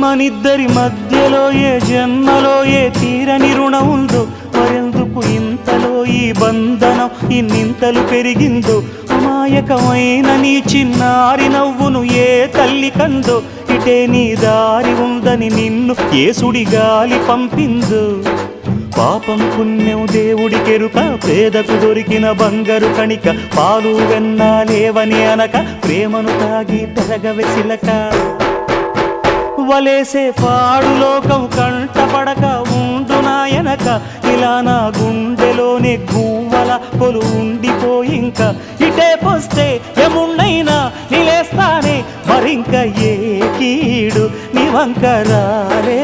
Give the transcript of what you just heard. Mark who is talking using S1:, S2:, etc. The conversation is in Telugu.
S1: మనిద్దరి మధ్యలో ఏ జన్మలో ఏ తీరని రుణం ఉందో, మరెందుకు ఇంతలో ఈ బంధనం ఇన్నింతలు పెరిగిందో. అమాయకమైన నీ చిన్నారి నవ్వును ఏ తల్లి కందో, ఇటే నీ దారి ఉందని నిన్ను ఏ సుడి గాలి పంపిందో. పాపం పుణ్యం దేవుడికెరుక, పేదకు దొరికిన బంగారు కణిక, పాలు వెన్నా లేవని అనక ప్రేమను తాగి పెరగవె చిలక. వలేసే పాడు లోకం కంటపడక ఉండు నాయనక, ఇలా నా గుండెలోనే గువ్వల కొలు ఉండిపోయింక. ఇటే పోస్తే ఎమున్నైనా నిలేస్తానే, మరింక ఏ కీడు నీ వంక రాలే.